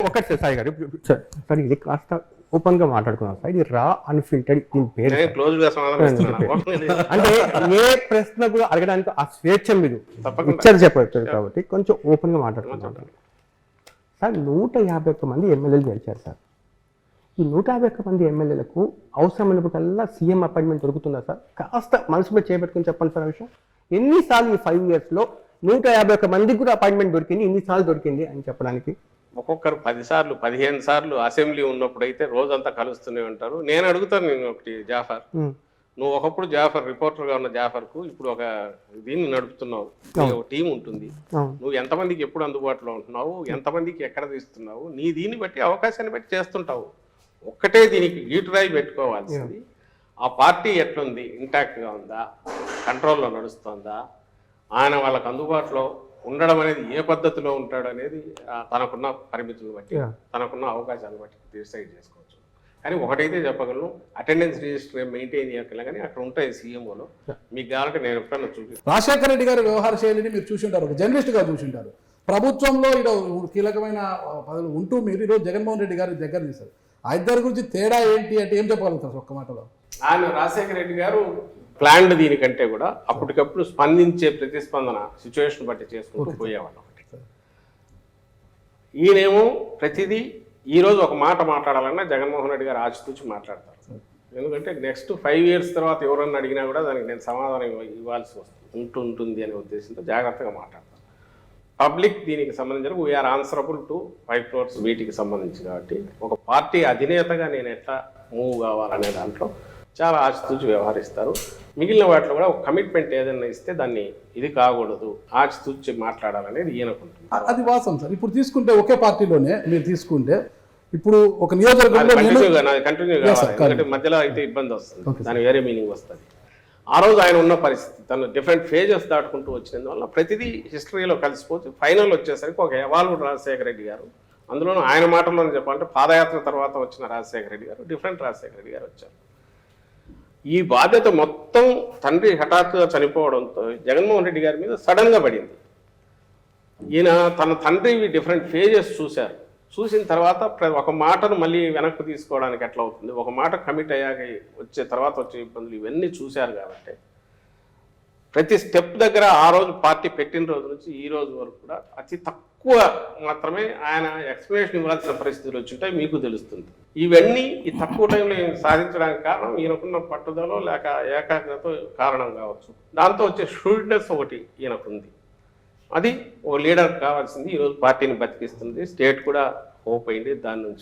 ఒకటి సాయి గారు సార్ ఇది కాస్త ఓపెన్ గా మాట్లాడుకున్నాం సార్. ఇది రా అన్ఫిల్టర్డ్ దీని పేరు అంటే ఏ ప్రశ్నకు అడగడానికి ఆ స్వేచ్ఛ మీరు ఇచ్చారు చెప్పారు కాబట్టి కొంచెం ఓపెన్ గా మాట్లాడుకుంటాం సార్. 151 మంది ఎమ్మెల్యేలు గెలిచారు సార్. ఈ 151 మంది ఎమ్మెల్యేలకు అవసరమైనప్పుడల్లా సీఎం అపాయింట్మెంట్ దొరుకుతుందా సార్? కాస్త మనసు మీద చేపెట్టుకుని చెప్పండి సార్ ఆ విషయం. ఎన్నిసార్లు ఈ 5 years లో 151 మందికి కూడా అపాయింట్మెంట్ దొరికింది, ఇన్నిసార్లు దొరికింది అని చెప్పడానికి? ఒక్కొక్కరు 10 సార్లు 15 సార్లు అసెంబ్లీ ఉన్నప్పుడైతే రోజంతా కలుస్తూనే ఉంటారు. నేను అడుగుతాను, నేను ఒకటి జాఫర్, నువ్వు ఒకప్పుడు జాఫర్ రిపోర్టర్గా ఉన్న జాఫర్కు ఇప్పుడు ఒక దీన్ని నడుపుతున్నావు, ఒక టీం ఉంటుంది, నువ్వు ఎంతమందికి ఎప్పుడు అందుబాటులో ఉంటున్నావు, ఎంతమందికి ఎక్కడ తీస్తున్నావు, నీ దీన్ని బట్టి అవకాశాన్ని బట్టి చేస్తుంటావు. ఒక్కటే దీనికి గీటురాయి పెట్టుకోవాల్సింది, ఆ పార్టీ ఎట్లుంది, ఇంటాక్ట్గా ఉందా, కంట్రోల్లో నడుస్తుందా, ఆయన వాళ్ళకు అందుబాటులో ఉండడం అనేది ఏ పద్ధతిలో ఉంటాడు అనేది తనకున్న పరిమితులను బట్టి తనకున్న అవకాశాలను బట్టి డిసైడ్ చేసుకోవచ్చు. కానీ ఒకటైతే చెప్పగలను, అటెండెన్స్ రిజిస్టర్ మెయింటైన్ చేయగల కానీ అక్కడ ఉంటాయి సీఎంఓలో. మీకు కావాలంటే నేను ఎప్పుడన్నా చూపిస్తాను. రాజశేఖర రెడ్డి గారి వ్యవహార శైలిని మీరు చూసింటారు, ఒక జర్నలిస్ట్గా చూసింటారు. ప్రభుత్వంలో ఈరోజు కీలకమైన పదవులు ఉంటూ మీరు ఈరోజు జగన్మోహన్ రెడ్డి గారి దగ్గర తీశారు. ఆ ఇద్దరి గురించి తేడా ఏంటి అంటే ఏం చెప్పగలుగుతారు ఒక్క మాటలో? ఆయన రాజశేఖర రెడ్డి గారు ప్లాన్డ్ దీనికంటే కూడా అప్పటికప్పుడు స్పందించే ప్రతిస్పందన సిచ్యువేషన్ బట్టి చేసుకుంటూ పోయేవాళ్ళం. ఈయనేమో ప్రతిదీ ఈరోజు ఒక మాట మాట్లాడాలన్నా జగన్మోహన్ రెడ్డి గారు ఆచితూచి మాట్లాడతారు. ఎందుకంటే నెక్స్ట్ 5 years తర్వాత ఎవరన్నా అడిగినా కూడా దానికి నేను సమాధానం ఇవ్వాల్సి ఉంటుంది అనే ఉద్దేశంతో జాగ్రత్తగా మాట్లాడతాను. పబ్లిక్ దీనికి సంబంధించిన వీఆర్ ఆన్సరబుల్ టు 5 crores వీటికి సంబంధించి. కాబట్టి ఒక పార్టీ అధినేతగా నేను ఎట్లా మూవ్ కావాలనే దాంట్లో చాలా ఆచితూచి వ్యవహరిస్తారు. మిగిలిన వాటిలో కూడా ఒక కమిట్మెంట్ ఏదైనా ఇస్తే దాన్ని ఇది కాకూడదు, ఆచితూచి మాట్లాడాలనేది ఈయనకుంటుంది. అది వాస్తవం సార్. ఇప్పుడు తీసుకుంటే ఒకే పార్టీలోనే మీరు తీసుకుంటే ఇప్పుడు ఒక నియోజకవర్గంలో కంటిన్యూ కావాలి, ఎందుకంటే మధ్యలో అయితే ఇబ్బంది వస్తుంది, దాని వేరే మీనింగ్ వస్తుంది. ఆ రోజు ఆయన ఉన్న పరిస్థితి తను డిఫరెంట్ ఫేజెస్ దాటుకుంటూ వచ్చినందువల్ల ప్రతిదీ హిస్టరీలో కలిసిపోతే ఫైనల్ వచ్చేసరికి ఒక ఎవాల్వ్డ్ రాజశేఖర రెడ్డి గారు, అందులోనూ ఆయన మాటల్లోనే చెప్పాలంటే పాదయాత్ర తర్వాత వచ్చిన రాజశేఖర రెడ్డి గారు, డిఫరెంట్ రాజశేఖర రెడ్డి గారు వచ్చారు. ఈ బాధ్యత మొత్తం తండ్రి హఠాత్తుగా చనిపోవడంతో జగన్మోహన్ రెడ్డి గారి మీద సడన్గా పడింది. ఈయన తన తండ్రి డిఫరెంట్ ఫేజెస్ చూశారు. చూసిన తర్వాత ఒక మాటను మళ్ళీ వెనక్కి తీసుకోవడానికి ఎట్లా అవుతుంది, ఒక మాట కమిట్ అయ్యాక వచ్చే తర్వాత వచ్చే ఇబ్బందులు ఇవన్నీ చూశారు. కాబట్టి ప్రతి స్టెప్ దగ్గర ఆ రోజు పార్టీ పెట్టిన రోజు నుంచి ఈ రోజు వరకు కూడా అతి తక్కువ మాత్రమే ఆయన ఎక్స్ప్లెనేషన్ ఇవ్వాల్సిన పరిస్థితులు వచ్చింటాయి, మీకు తెలుస్తుంది. ఇవన్నీ ఈ తక్కువ టైంలో సాధించడానికి కారణం ఈయనకున్న పట్టుదల లేక ఏకాగ్రత కారణం కావచ్చు. దాంతో వచ్చే షూడ్నెస్ ఒకటి ఈయనకుంది. అది ఓ లీడర్ కావాల్సింది. ఈరోజు పార్టీని బతికిస్తుంది. స్టేట్ కూడా హోప్ అయింది దాని నుంచి.